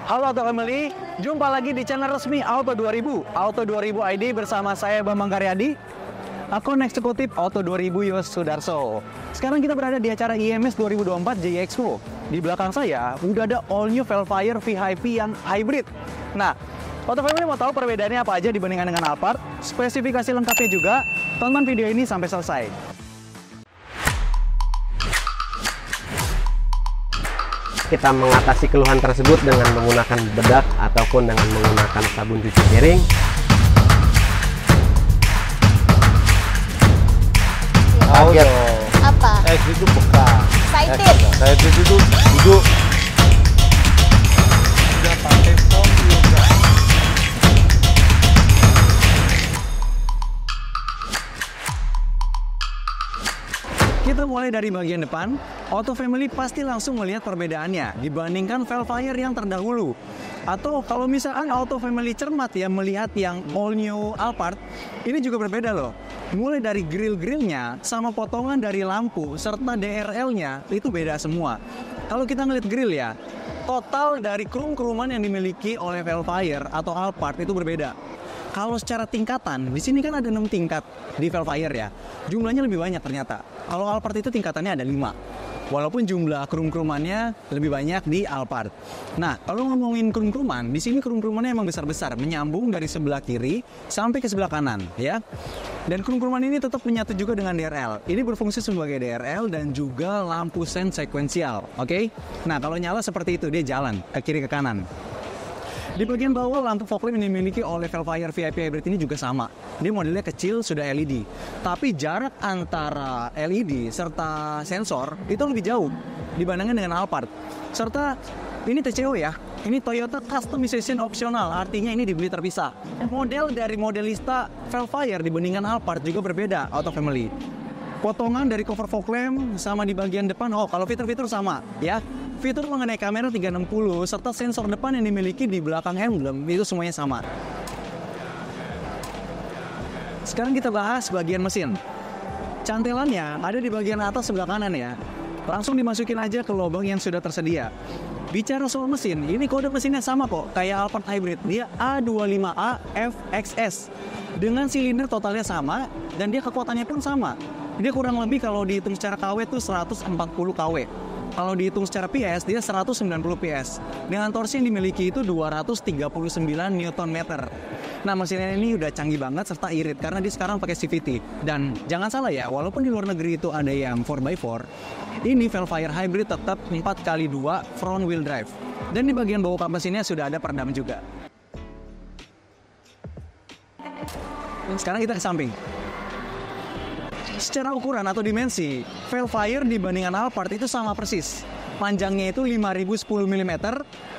Halo Auto Family, jumpa lagi di channel resmi Auto 2000 ID bersama saya Bambang Karyadi, akun eksekutif Auto 2000 Yos Sudarso. Sekarang kita berada di acara IMS 2024 Jaya Expo. Di belakang saya udah ada all new Velfire VIP yang hybrid. Nah, Auto Family mau tahu perbedaannya apa aja dibandingkan dengan Alphard? Spesifikasi lengkapnya juga, tonton video ini sampai selesai. Kita mengatasi keluhan tersebut dengan menggunakan bedak ataupun dengan menggunakan sabun cuci piring. Kaget. Apa? Itu bekas. Excited. Saya itu duduk. Udah pakai phone juga. Kita mulai dari bagian depan. Auto Family pasti langsung melihat perbedaannya dibandingkan Velfire yang terdahulu. Atau kalau misalkan Auto Family cermat ya melihat yang all new Alphard, ini juga berbeda loh. Mulai dari grill-grillnya sama potongan dari lampu serta DRL-nya itu beda semua. Kalau kita ngeliat grill ya, total dari krum-kruman yang dimiliki oleh Velfire atau Alphard itu berbeda. Kalau secara tingkatan, di sini kan ada 6 tingkat di Velfire ya. Jumlahnya lebih banyak ternyata. Kalau Alphard itu tingkatannya ada 5. Walaupun jumlah krum-krumannya lebih banyak di Alphard. Nah, kalau ngomongin krum-kruman, di sini krum-krumannya emang besar-besar, menyambung dari sebelah kiri sampai ke sebelah kanan, ya. Dan krum-kruman ini tetap menyatu juga dengan DRL. Ini berfungsi sebagai DRL dan juga lampu sen sekuensial, oke? Nah, kalau nyala seperti itu, dia jalan ke kiri ke kanan. Di bagian bawah, lampu fog lamp yang dimiliki oleh Velfire VIP Hybrid ini juga sama. Dia modelnya kecil, sudah LED. Tapi jarak antara LED serta sensor itu lebih jauh dibandingkan dengan Alphard. Serta ini TCO ya, ini Toyota Customization Optional, artinya ini dibeli terpisah. Model dari modelista Velfire dibandingkan Alphard juga berbeda, Auto Family. Potongan dari cover fog lamp sama di bagian depan, kalau fitur-fitur sama ya. Fitur mengenai kamera 360 serta sensor depan yang dimiliki di belakang emblem itu semuanya sama. Sekarang kita bahas bagian mesin. Cantelannya ada di bagian atas sebelah kanan ya. Langsung dimasukin aja ke lubang yang sudah tersedia. Bicara soal mesin, ini kode mesinnya sama kok, kayak Alphard Hybrid. Dia A25A FXS. Dengan silinder totalnya sama dan dia kekuatannya pun sama. Dia kurang lebih kalau dihitung secara KW itu 140 KW. Kalau dihitung secara PS, dia 190 PS. Dengan torsi yang dimiliki itu 239 Nm. Nah, mesinnya ini udah canggih banget serta irit karena dia sekarang pakai CVT. Dan jangan salah ya, walaupun di luar negeri itu ada yang 4x4, ini Velfire Hybrid tetap 4x2 front wheel drive. Dan di bagian bawah kap mesinnya sudah ada peredam juga. Sekarang kita ke samping. Secara ukuran atau dimensi, Velfire dibandingkan Alphard itu sama persis. Panjangnya itu 5010 mm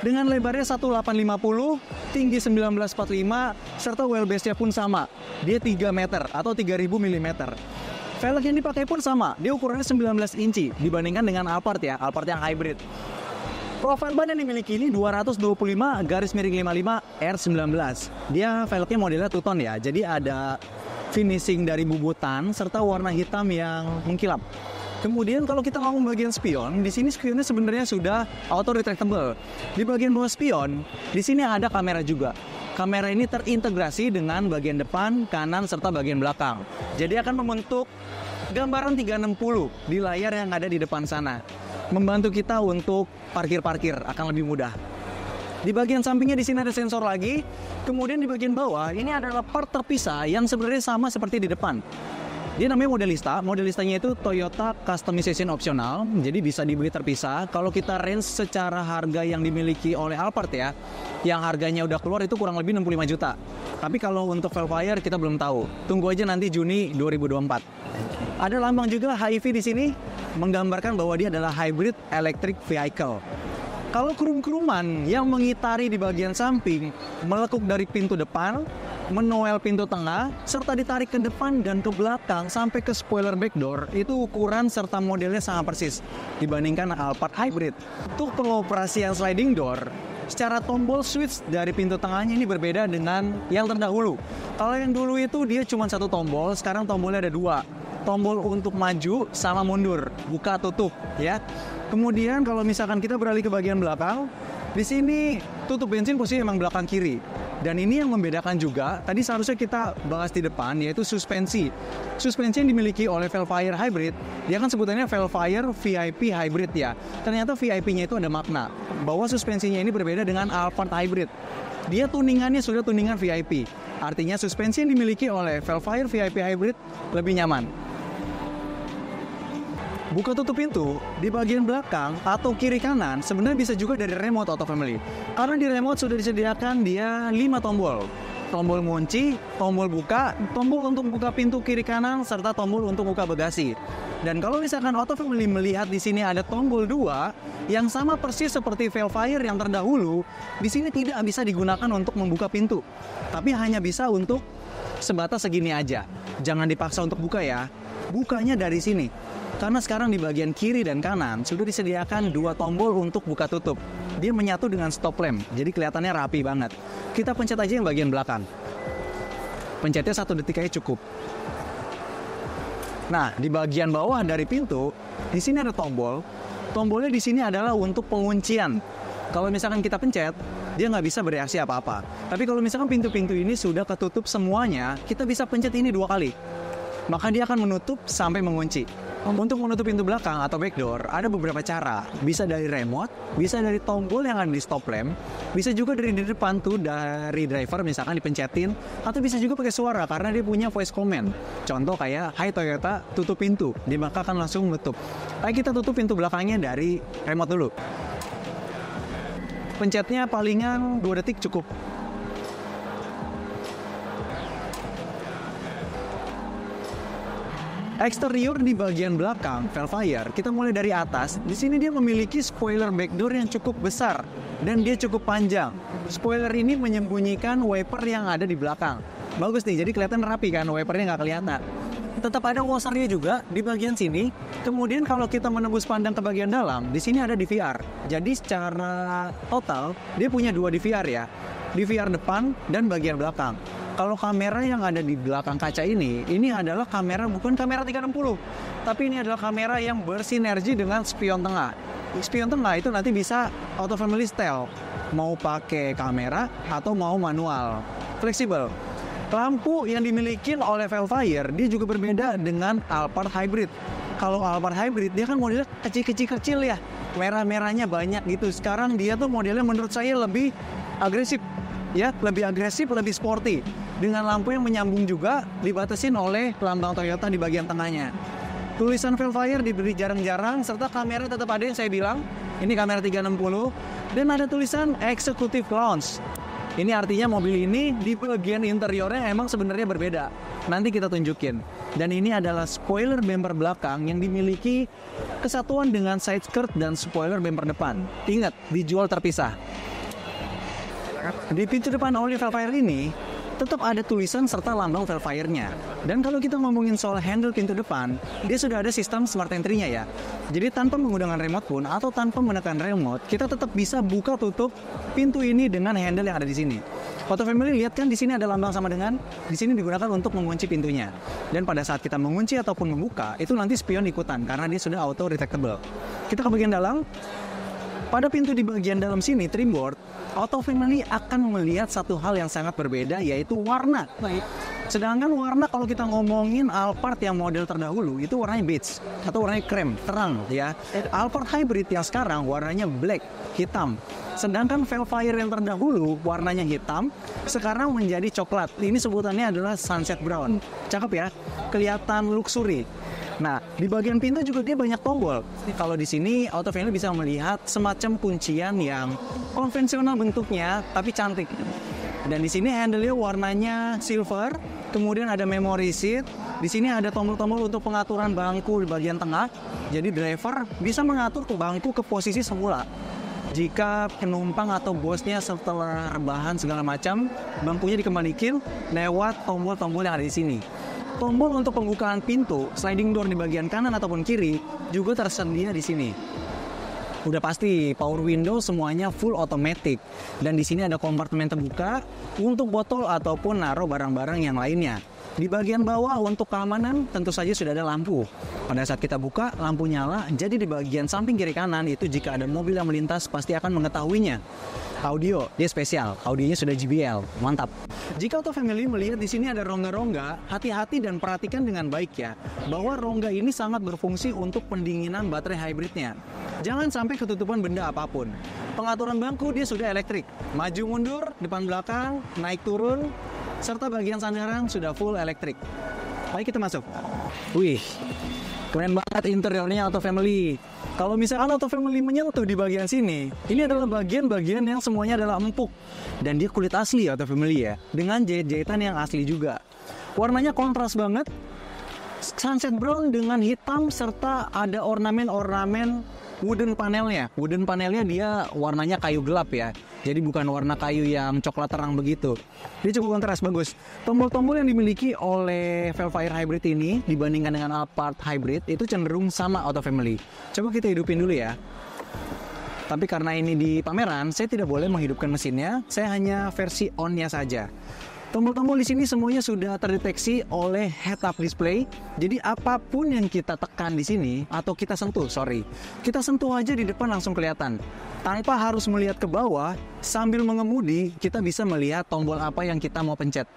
dengan lebarnya 1850, tinggi 1945, serta wheelbase-nya pun sama. Dia 3 meter atau 3000 mm. Velg yang dipakai pun sama, dia ukurannya 19 inci dibandingkan dengan Alphard ya, Alphard yang hybrid. Profil ban yang dimiliki ini 225/55 R19. Dia velgnya modelnya two-tone ya, jadi ada finishing dari bubutan serta warna hitam yang mengkilap. Kemudian kalau kita ngomong bagian spion, di sini spionnya sebenarnya sudah auto retractable. Di bagian bawah spion, di sini ada kamera juga. Kamera ini terintegrasi dengan bagian depan, kanan serta bagian belakang. Jadi akan membentuk gambaran 360 di layar yang ada di depan sana. Membantu kita untuk parkir-parkir akan lebih mudah. Di bagian sampingnya di sini ada sensor lagi. Kemudian di bagian bawah ini adalah part terpisah yang sebenarnya sama seperti di depan. Dia namanya modelista. Modelistanya itu Toyota Customization Optional. Jadi bisa dibeli terpisah. Kalau kita range secara harga yang dimiliki oleh Alphard ya, yang harganya udah keluar itu kurang lebih 65 juta. Tapi kalau untuk Velfire kita belum tahu. Tunggu aja nanti Juni 2024. Ada lambang juga HEV di sini menggambarkan bahwa dia adalah hybrid electric vehicle. Kalau krum-kruman yang mengitari di bagian samping, melekuk dari pintu depan, menoel pintu tengah, serta ditarik ke depan dan ke belakang sampai ke spoiler backdoor, itu ukuran serta modelnya sangat persis dibandingkan Alphard Hybrid. Untuk pengoperasian sliding door, secara tombol switch dari pintu tengahnya ini berbeda dengan yang terdahulu. Kalau yang dulu itu dia cuma satu tombol, sekarang tombolnya ada 2. Tombol untuk maju sama mundur, buka tutup ya. Kemudian kalau misalkan kita beralih ke bagian belakang, Di sini tutup bensin posisi memang belakang kiri. Dan ini yang membedakan juga, tadi seharusnya kita bahas di depan, yaitu suspensi. Suspensi yang dimiliki oleh Vellfire Hybrid, dia kan sebutannya Vellfire VIP Hybrid ya. Ternyata VIP-nya itu ada makna, bahwa suspensinya ini berbeda dengan Alphard Hybrid. Dia tuningannya sudah tuningan VIP. Artinya suspensi yang dimiliki oleh Vellfire VIP Hybrid lebih nyaman. Buka tutup pintu di bagian belakang atau kiri kanan sebenarnya bisa juga dari remote auto family. Karena di remote sudah disediakan dia 5 tombol. Tombol kunci, tombol buka, tombol untuk buka pintu kiri kanan, serta tombol untuk buka bagasi. Dan kalau misalkan auto family melihat di sini ada tombol 2 yang sama persis seperti Vellfire yang terdahulu, di sini tidak bisa digunakan untuk membuka pintu. Tapi hanya bisa untuk sebatas segini aja. Jangan dipaksa untuk buka ya. Bukanya dari sini. Karena sekarang di bagian kiri dan kanan sudah disediakan 2 tombol untuk buka tutup. Dia menyatu dengan stop lamp, jadi kelihatannya rapi banget. Kita pencet aja yang bagian belakang. Pencetnya 1 detik aja cukup. Nah, di bagian bawah dari pintu, di sini ada tombol. Tombolnya di sini adalah untuk penguncian. Kalau misalkan kita pencet, dia nggak bisa bereaksi apa-apa. Tapi kalau misalkan pintu-pintu ini sudah ketutup semuanya, kita bisa pencet ini 2 kali. Maka dia akan menutup sampai mengunci. Untuk menutup pintu belakang atau backdoor, ada beberapa cara. Bisa dari remote, bisa dari tombol yang ada di stop lamp, bisa juga dari di depan tuh, dari driver misalkan dipencetin, atau bisa juga pakai suara karena dia punya voice command. Contoh kayak, "Hai Toyota, tutup pintu." Dia maka akan langsung menutup. Baik, kita tutup pintu belakangnya dari remote dulu. Pencetnya palingan 2 detik cukup. Eksterior di bagian belakang Vellfire, kita mulai dari atas. Di sini dia memiliki spoiler backdoor yang cukup besar dan dia cukup panjang. Spoiler ini menyembunyikan wiper yang ada di belakang. Bagus nih, jadi kelihatan rapi kan, wipernya nggak kelihatan. Tetap ada washernya juga di bagian sini. Kemudian kalau kita menembus pandang ke bagian dalam, di sini ada DVR. Jadi secara total dia punya 2 DVR ya, DVR depan dan bagian belakang. Kalau kamera yang ada di belakang kaca ini adalah kamera, bukan kamera 360, tapi ini adalah kamera yang bersinergi dengan spion tengah. Spion tengah itu nanti bisa auto family style, mau pakai kamera atau mau manual, fleksibel. Lampu yang dimiliki oleh Vellfire dia juga berbeda dengan Alphard Hybrid. Kalau Alphard Hybrid dia kan modelnya kecil ya, merah-merahnya banyak gitu. Sekarang dia tuh modelnya menurut saya lebih agresif. Ya, lebih agresif, lebih sporty. Dengan lampu yang menyambung juga, dibatasin oleh lambang Toyota di bagian tengahnya. Tulisan Vellfire diberi jarang-jarang, serta kamera tetap ada yang saya bilang. Ini kamera 360, dan ada tulisan Executive Lounge. Ini artinya mobil ini di bagian interiornya emang sebenarnya berbeda. Nanti kita tunjukin. Dan ini adalah spoiler bumper belakang yang dimiliki kesatuan dengan side skirt dan spoiler bumper depan. Ingat, dijual terpisah. Di pintu depan oleh Vellfire ini tetap ada tulisan serta lambang Vellfire-nya. Dan kalau kita ngomongin soal handle pintu depan, dia sudah ada sistem smart entry-nya ya. Jadi tanpa menggunakan remote pun atau tanpa menekan remote, kita tetap bisa buka tutup pintu ini dengan handle yang ada di sini. Auto family lihat kan di sini ada lambang sama dengan di sini digunakan untuk mengunci pintunya. Dan pada saat kita mengunci ataupun membuka, itu nanti spion ikutan karena dia sudah auto detectable. Kita ke bagian dalam. Pada pintu di bagian dalam sini, trimboard, auto family akan melihat satu hal yang sangat berbeda, yaitu warna. Sedangkan warna kalau kita ngomongin Alphard yang model terdahulu, itu warnanya beige, atau warnanya krem, terang ya. Alphard Hybrid yang sekarang warnanya black, hitam. Sedangkan Vellfire yang terdahulu warnanya hitam, sekarang menjadi coklat. Ini sebutannya adalah sunset brown. Cakep ya, kelihatan luxury. Nah, di bagian pintu juga dia banyak tombol. Kalau di sini auto family bisa melihat semacam kuncian yang konvensional bentuknya tapi cantik. Dan di sini handle-nya warnanya silver, kemudian ada memory seat. Di sini ada tombol-tombol untuk pengaturan bangku di bagian tengah. Jadi driver bisa mengatur ke bangku ke posisi semula. Jika penumpang atau bosnya setelah rebahan segala macam, bangkunya dikembalikan lewat tombol-tombol yang ada di sini. Tombol untuk pembukaan pintu, sliding door di bagian kanan ataupun kiri juga tersedia di sini. Udah pasti power window semuanya full automatic. Dan di sini ada kompartemen terbuka untuk botol ataupun naruh barang-barang yang lainnya. Di bagian bawah untuk keamanan tentu saja sudah ada lampu. Pada saat kita buka, lampu nyala. Jadi di bagian samping kiri kanan itu jika ada mobil yang melintas pasti akan mengetahuinya. Audio, dia spesial. Audionya sudah JBL, mantap. Jika Auto Family melihat di sini ada rongga-rongga, hati-hati dan perhatikan dengan baik ya, bahwa rongga ini sangat berfungsi untuk pendinginan baterai hybridnya. Jangan sampai ketutupan benda apapun. Pengaturan bangku dia sudah elektrik, maju mundur, depan belakang, naik turun, serta bagian sandaran sudah full elektrik. Baik, kita masuk. Wih, keren banget interiornya Auto Family. Kalau misalkan Auto Family menyentuh di bagian sini, ini adalah bagian-bagian yang semuanya adalah empuk. Dan dia kulit asli Auto Family ya, dengan jahit-jahitan yang asli juga. Warnanya kontras banget, sunset brown dengan hitam, serta ada ornamen-ornamen wooden panelnya. Wooden panelnya dia warnanya kayu gelap ya, jadi bukan warna kayu yang coklat terang begitu. Dia cukup kontras, bagus. Tombol-tombol yang dimiliki oleh Vellfire Hybrid ini dibandingkan dengan Alphard Hybrid itu cenderung sama Auto Family. Coba kita hidupin dulu ya. Tapi karena ini di pameran, saya tidak boleh menghidupkan mesinnya. Saya hanya versi on-nya saja. Tombol-tombol di sini semuanya sudah terdeteksi oleh head-up display. Jadi apapun yang kita tekan di sini atau kita sentuh aja di depan langsung kelihatan. Tanpa harus melihat ke bawah, sambil mengemudi kita bisa melihat tombol apa yang kita mau pencet.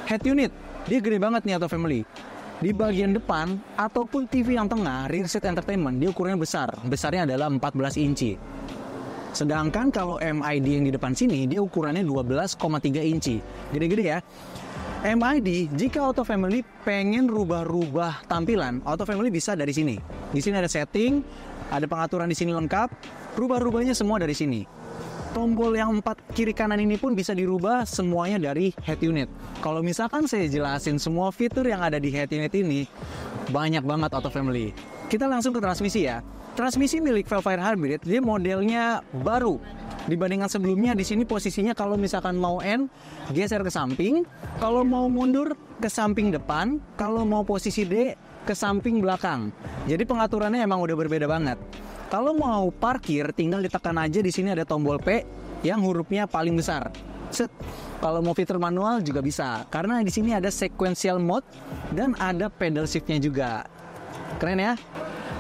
Head unit, dia gede banget nih Auto Family. Di bagian depan ataupun TV yang tengah, rear seat entertainment, dia ukurannya besar. Besarnya adalah 14 inci. Sedangkan kalau MID yang di depan sini, dia ukurannya 12,3 inci. Gede-gede ya. MID, jika Auto Family pengen rubah-rubah tampilan, Auto Family bisa dari sini. Di sini ada setting, ada pengaturan di sini lengkap, rubah-rubahnya semua dari sini. Tombol yang 4 kiri kanan ini pun bisa dirubah semuanya dari head unit. Kalau misalkan saya jelasin semua fitur yang ada di head unit ini, banyak banget Auto Family. Kita langsung ke transmisi ya. Transmisi milik Vellfire Hybrid, dia modelnya baru dibandingkan sebelumnya. Di sini posisinya kalau misalkan mau N, geser ke samping, kalau mau mundur ke samping depan, kalau mau posisi D ke samping belakang. Jadi pengaturannya emang udah berbeda banget. Kalau mau parkir, tinggal ditekan aja. Di sini ada tombol P yang hurufnya paling besar. Set. Kalau mau fitur manual juga bisa, karena di sini ada sequential mode dan ada pedal shiftnya juga. Keren ya?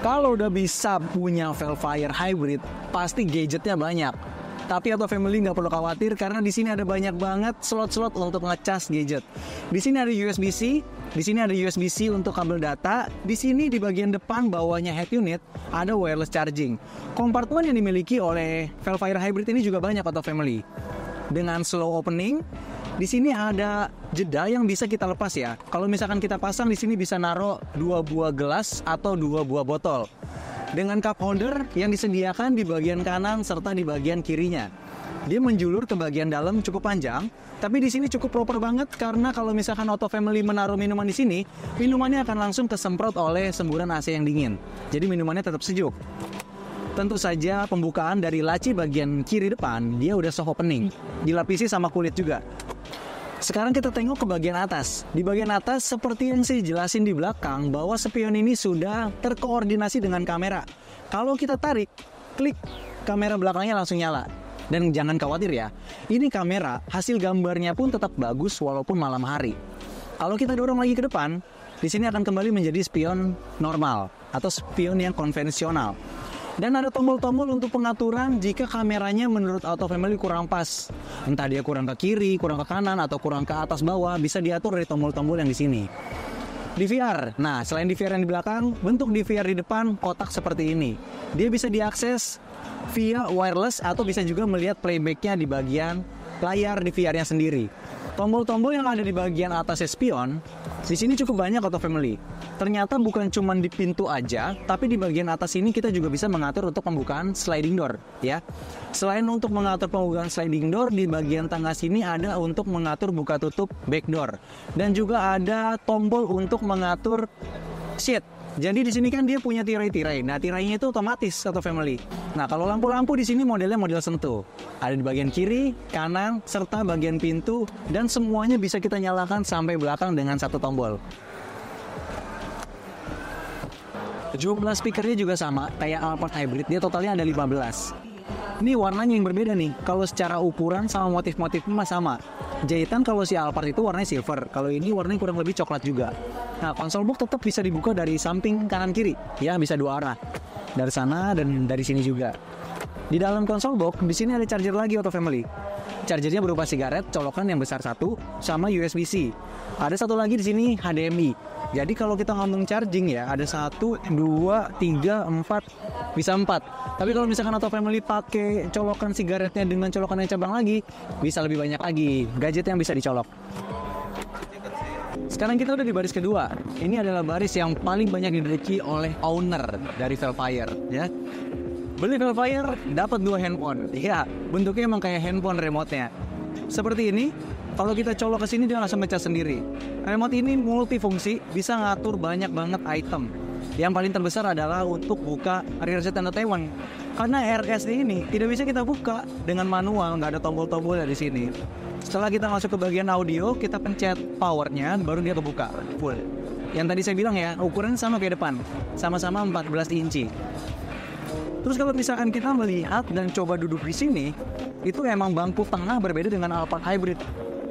Kalau udah bisa punya Vellfire Hybrid, pasti gadgetnya banyak. Tapi Auto Family nggak perlu khawatir karena di sini ada banyak banget slot-slot untuk ngecas gadget. Di sini ada USB-C, di sini ada USB-C untuk kabel data. Di sini di bagian depan bawahnya head unit ada wireless charging. Kompartemen yang dimiliki oleh Vellfire Hybrid ini juga banyak Auto Family. Dengan slow opening, di sini ada jeda yang bisa kita lepas ya. Kalau misalkan kita pasang di sini bisa naruh 2 buah gelas atau 2 buah botol. Dengan cup holder yang disediakan di bagian kanan serta di bagian kirinya. Dia menjulur ke bagian dalam cukup panjang, tapi di sini cukup proper banget karena kalau misalkan Auto Family menaruh minuman di sini, minumannya akan langsung kesemprot oleh semburan AC yang dingin. Jadi minumannya tetap sejuk. Tentu saja pembukaan dari laci bagian kiri depan dia udah soft opening, dilapisi sama kulit juga. Sekarang kita tengok ke bagian atas. Di bagian atas seperti yang saya jelasin di belakang bahwa spion ini sudah terkoordinasi dengan kamera. Kalau kita tarik, klik, kamera belakangnya langsung nyala. Dan jangan khawatir ya, ini kamera hasil gambarnya pun tetap bagus walaupun malam hari. Kalau kita dorong lagi ke depan, di sini akan kembali menjadi spion normal atau spion yang konvensional. Dan ada tombol-tombol untuk pengaturan jika kameranya menurut Auto Family kurang pas. Entah dia kurang ke kiri, kurang ke kanan, atau kurang ke atas bawah, bisa diatur dari tombol-tombol yang di sini. DVR. Nah, selain DVR yang di belakang, bentuk DVR di depan kotak seperti ini. Dia bisa diakses via wireless atau bisa juga melihat playbacknya di bagian layar DVR-nya sendiri. Tombol-tombol yang ada di bagian atas spion, di sini cukup banyak Auto Family. Ternyata bukan cuma di pintu aja, tapi di bagian atas ini kita juga bisa mengatur untuk pembukaan sliding door, ya. Selain untuk mengatur pembukaan sliding door, di bagian tengah sini ada untuk mengatur buka tutup back door, dan juga ada tombol untuk mengatur seat. Jadi di sini kan dia punya tirai-tirai. Nah, tirainya itu otomatis Auto Family. Nah, kalau lampu-lampu di sini modelnya model sentuh. Ada di bagian kiri, kanan, serta bagian pintu, dan semuanya bisa kita nyalakan sampai belakang dengan satu tombol. Jumlah speakernya juga sama, kayak Alphard Hybrid, dia totalnya ada 15. Ini warnanya yang berbeda nih, kalau secara ukuran sama motif-motifnya mah sama. Jahitan kalau si Alphard itu warnanya silver, kalau ini warnanya kurang lebih coklat juga. Nah, konsol box tetap bisa dibuka dari samping kanan kiri, ya bisa dua arah. Dari sana dan dari sini juga. Di dalam konsol box, di sini ada charger lagi Auto Family. Chargernya berupa sigaret, colokan yang besar satu, sama USB-C. Ada satu lagi di sini HDMI. Jadi kalau kita ngomong charging ya, ada 1, 2, 3, 4, bisa 4. Tapi kalau misalkan Auto Family pakai colokan sigaretnya dengan colokan yang cabang lagi, bisa lebih banyak lagi gadget yang bisa dicolok. Sekarang kita udah di baris kedua. Ini adalah baris yang paling banyak dimiliki oleh owner dari Velfire, ya. Beli Velfire dapat 2 handphone. Iya, bentuknya emang kayak handphone remote-nya. Seperti ini. Kalau kita colok ke sini dia langsung pecah sendiri. Remote ini multifungsi, bisa ngatur banyak banget item. Yang paling terbesar adalah untuk buka rear seat entertainment. Karena RSD ini tidak bisa kita buka dengan manual, nggak ada tombol-tombol dari sini. Setelah kita masuk ke bagian audio, kita pencet powernya, baru dia kebuka full. Yang tadi saya bilang ya, ukuran sama kayak depan, sama-sama 14 inci. Terus kalau misalkan kita melihat dan coba duduk di sini, itu emang bangku tengah berbeda dengan Alphard Hybrid.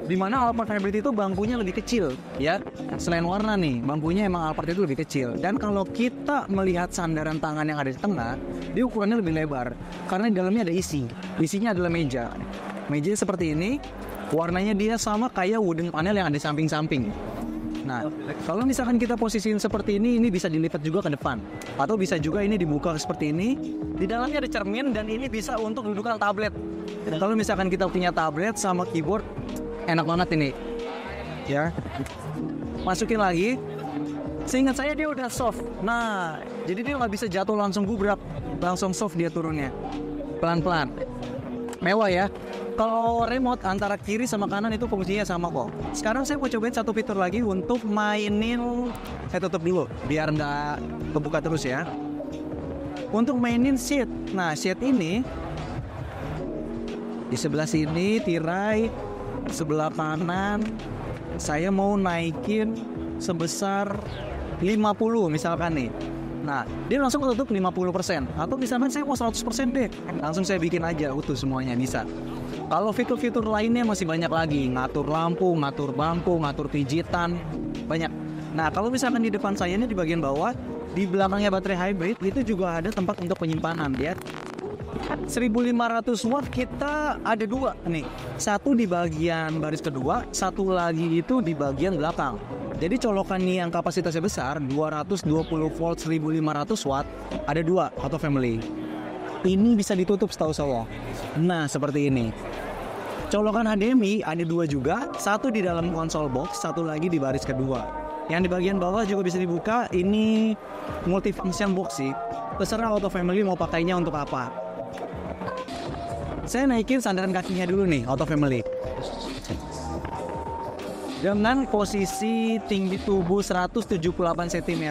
Di mana Alphard Hybrid itu bangkunya lebih kecil, ya. Selain warna nih, bangkunya emang Alphard itu lebih kecil. Dan kalau kita melihat sandaran tangan yang ada di tengah, dia ukurannya lebih lebar. Karena di dalamnya ada isi. Isinya adalah meja. Meja seperti ini, warnanya dia sama kayak wooden panel yang ada di samping-samping. Nah, kalau misalkan kita posisiin seperti ini bisa dilipat juga ke depan. Atau bisa juga ini dibuka seperti ini. Di dalamnya ada cermin dan ini bisa untuk dudukan tablet. Kalau misalkan kita punya tablet sama keyboard, enak banget ini, ya. Masukin lagi. Seingat saya dia udah soft. Nah, jadi dia nggak bisa jatuh langsung gubrak, langsung soft dia turunnya, pelan-pelan. Mewah ya. Kalau remote antara kiri sama kanan itu fungsinya sama kok. Sekarang saya mau cobain satu fitur lagi untuk mainin. Saya tutup dulu biar nggak kebuka terus ya. Untuk mainin seat. Nah, seat ini di sebelah sini tirai. Sebelah kanan saya mau naikin sebesar 50 misalkan nih. Nah, dia langsung tutup 50%. Atau misalkan saya mau 100% deh, langsung saya bikin aja utuh semuanya, bisa. Kalau fitur-fitur lainnya masih banyak lagi. Ngatur lampu, ngatur bangku, ngatur pijitan, banyak. Nah, kalau misalkan di depan saya ini di bagian bawah, di belakangnya baterai hybrid, itu juga ada tempat untuk penyimpanan, ya. 1500 watt kita ada 2 nih. Satu di bagian baris kedua, satu lagi itu di bagian belakang. Jadi colokan nih yang kapasitasnya besar, 220 volt 1500 watt, ada 2 Auto Family. Ini bisa ditutup setahu saya. Nah, seperti ini. Colokan HDMI ada 2 juga, satu di dalam konsol box, satu lagi di baris kedua. Yang di bagian bawah juga bisa dibuka. Ini multifunction box sih. Terserah Auto Family mau pakainya untuk apa. Saya naikin sandaran kakinya dulu nih, Auto Family. Dengan posisi tinggi tubuh 178 cm,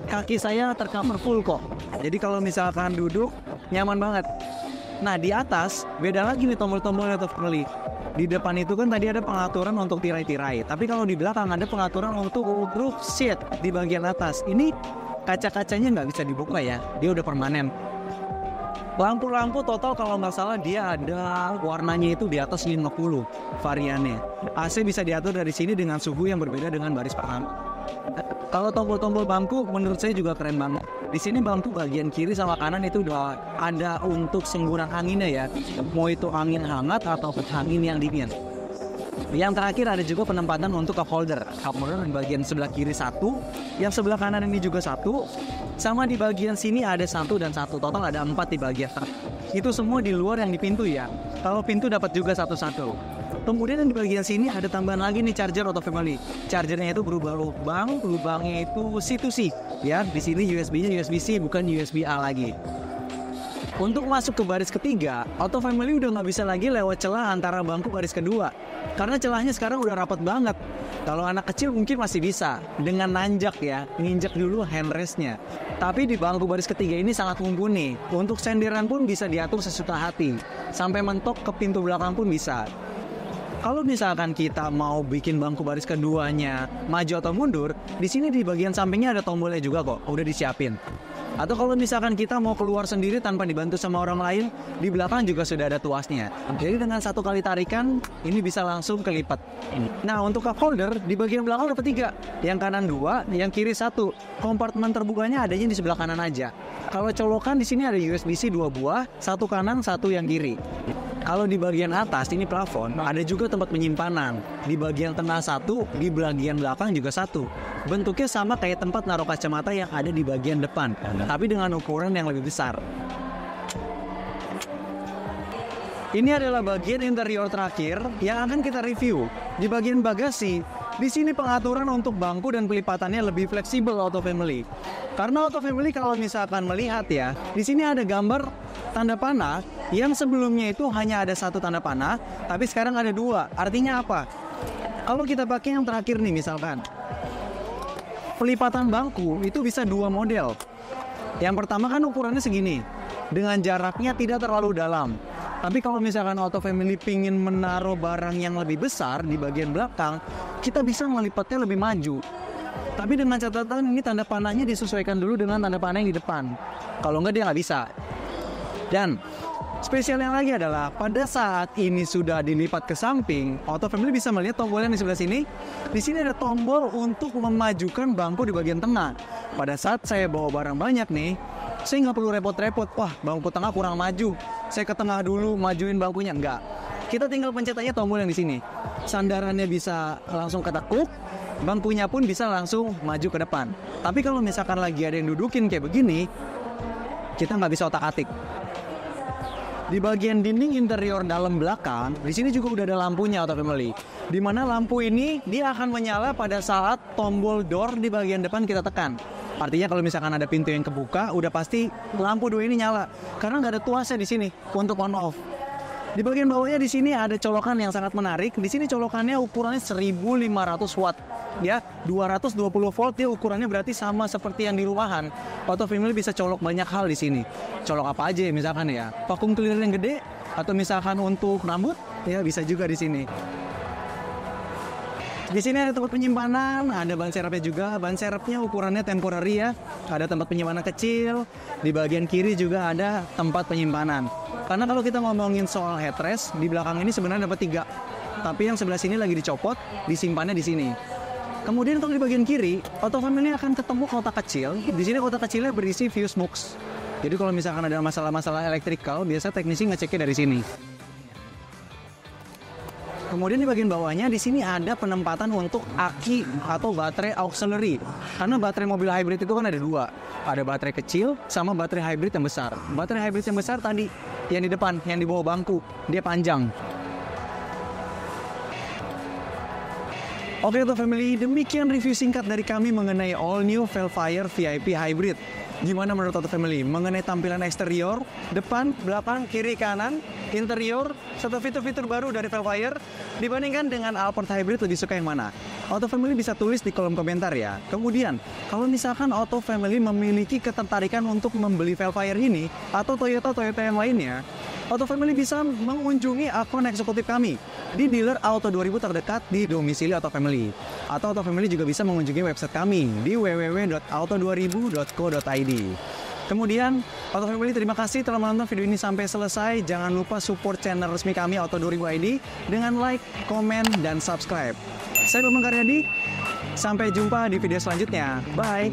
kaki saya tercover full kok. Jadi kalau misalkan duduk, nyaman banget. Nah, di atas, beda lagi nih tombol-tombolnya Auto Family. Di depan itu kan tadi ada pengaturan untuk tirai-tirai. Tapi kalau di belakang ada pengaturan untuk roof seat di bagian atas. Ini kaca-kacanya nggak bisa dibuka ya, dia udah permanen. Lampu-lampu total kalau nggak salah dia ada warnanya itu di atas 50 variannya. AC bisa diatur dari sini dengan suhu yang berbeda dengan baris pertama. Kalau tombol-tombol bangku menurut saya juga keren banget. Di sini bangku bagian kiri sama kanan itu udah ada untuk semburan anginnya ya. Mau itu angin hangat atau angin yang dingin. Yang terakhir ada juga penempatan untuk cup holder. Cup holder di bagian sebelah kiri satu, yang sebelah kanan ini juga satu, sama di bagian sini ada 1 dan 1. Total ada 4 di bagian. Itu semua di luar yang di pintu ya. Kalau pintu dapat juga satu-satu. Kemudian di bagian sini ada tambahan lagi nih charger Auto Family. Chargernya itu berubah lubang, lubangnya itu C2C. Ya, di sini USB-nya USB-C bukan USB-A lagi. Untuk masuk ke baris ketiga, Auto Family udah nggak bisa lagi lewat celah antara bangku baris kedua. Karena celahnya sekarang udah rapat banget. Kalau anak kecil mungkin masih bisa dengan nanjak ya, nginjak dulu handrestnya. Tapi di bangku baris ketiga ini sangat mumpuni. Untuk senderan pun bisa diatur sesuka hati. Sampai mentok ke pintu belakang pun bisa. Kalau misalkan kita mau bikin bangku baris keduanya maju atau mundur, di sini di bagian sampingnya ada tombolnya juga kok, udah disiapin. Atau kalau misalkan kita mau keluar sendiri tanpa dibantu sama orang lain, di belakang juga sudah ada tuasnya. Jadi dengan satu kali tarikan, ini bisa langsung kelipat. Nah, untuk cup holder, di bagian belakang ada 3. Yang kanan 2, yang kiri 1. Kompartemen terbukanya adanya di sebelah kanan aja. Kalau colokan di sini ada USB-C 2 buah, 1 kanan, 1 yang kiri. Kalau di bagian atas ini plafon, ada juga tempat penyimpanan. Di bagian tengah 1, di bagian belakang juga 1. Bentuknya sama kayak tempat naruh kacamata yang ada di bagian depan, tapi dengan ukuran yang lebih besar. Ini adalah bagian interior terakhir yang akan kita review. Di bagian bagasi, di sini pengaturan untuk bangku dan pelipatannya lebih fleksibel Auto Family. Karena Auto Family kalau misalkan melihat ya, di sini ada gambar tanda panah yang sebelumnya itu hanya ada 1 tanda panah, tapi sekarang ada 2. Artinya apa? Kalau kita pakai yang terakhir nih misalkan, pelipatan bangku itu bisa 2 model. Yang pertama kan ukurannya segini, dengan jaraknya tidak terlalu dalam. Tapi kalau misalkan Auto Family pingin menaruh barang yang lebih besar di bagian belakang, kita bisa melipatnya lebih maju. Tapi dengan catatan ini tanda panahnya disesuaikan dulu dengan tanda panah yang di depan. Kalau enggak dia nggak bisa. Dan spesialnya lagi adalah pada saat ini sudah dilipat ke samping, Auto Family bisa melihat tombol yang di sebelah sini. Di sini ada tombol untuk memajukan bangku di bagian tengah. Pada saat saya bawa barang banyak nih, saya nggak perlu repot-repot. Wah, bangku tengah kurang maju, saya ke tengah dulu majuin bangkunya. Enggak. Kita tinggal pencet aja tombol yang di sini. Sandarannya bisa langsung ketekuk, bangkunya pun bisa langsung maju ke depan. Tapi kalau misalkan lagi ada yang dudukin kayak begini, kita nggak bisa otak-atik. Di bagian dinding interior dalam belakang, di sini juga udah ada lampunya Auto Family. Di mana lampu ini dia akan menyala pada saat tombol door di bagian depan kita tekan. Artinya kalau misalkan ada pintu yang kebuka, udah pasti lampu 2 ini nyala. Karena nggak ada tuasnya di sini untuk on off. Di bagian bawahnya di sini ada colokan yang sangat menarik. Di sini colokannya ukurannya 1500 watt. Ya, 220 volt dia ukurannya berarti sama seperti yang di rumahan. Auto Family bisa colok banyak hal di sini. Colok apa aja misalkan ya, vacuum cleaner yang gede atau misalkan untuk rambut ya bisa juga di sini. Di sini ada tempat penyimpanan, ada ban serepnya juga. Ban serepnya ukurannya temporary ya. Ada tempat penyimpanan kecil. Di bagian kiri juga ada tempat penyimpanan. Karena kalau kita ngomongin soal headrest, di belakang ini sebenarnya dapat 3. Tapi yang sebelah sini lagi dicopot, disimpannya di sini. Kemudian untuk di bagian kiri, Auto Family akan ketemu kotak kecil. Di sini kotak kecilnya berisi fuse mux. Jadi kalau misalkan ada masalah-masalah elektrikal, biasa teknisi ngeceknya dari sini. Kemudian di bagian bawahnya di sini ada penempatan untuk aki atau baterai auxiliary. Karena baterai mobil hybrid itu kan ada 2. Ada baterai kecil sama baterai hybrid yang besar. Baterai hybrid yang besar tadi yang di depan, yang di bawah bangku, dia panjang. Oke Auto Family, demikian review singkat dari kami mengenai all new Velfire VIP Hybrid. Gimana menurut Auto Family mengenai tampilan eksterior, depan, belakang, kiri, kanan, interior, serta fitur-fitur baru dari Velfire dibandingkan dengan Alphard Hybrid, lebih suka yang mana? Auto Family bisa tulis di kolom komentar ya. Kemudian, kalau misalkan Auto Family memiliki ketertarikan untuk membeli Velfire ini atau Toyota yang lainnya, Auto Family bisa mengunjungi akun eksekutif kami di dealer Auto 2000 terdekat di domisili Auto Family. Atau Auto Family juga bisa mengunjungi website kami di www.auto2000.co.id. Kemudian, Auto Family terima kasih telah menonton video ini sampai selesai. Jangan lupa support channel resmi kami Auto 2000 ID dengan like, komen, dan subscribe. Saya Bambang Karyadi, sampai jumpa di video selanjutnya. Bye!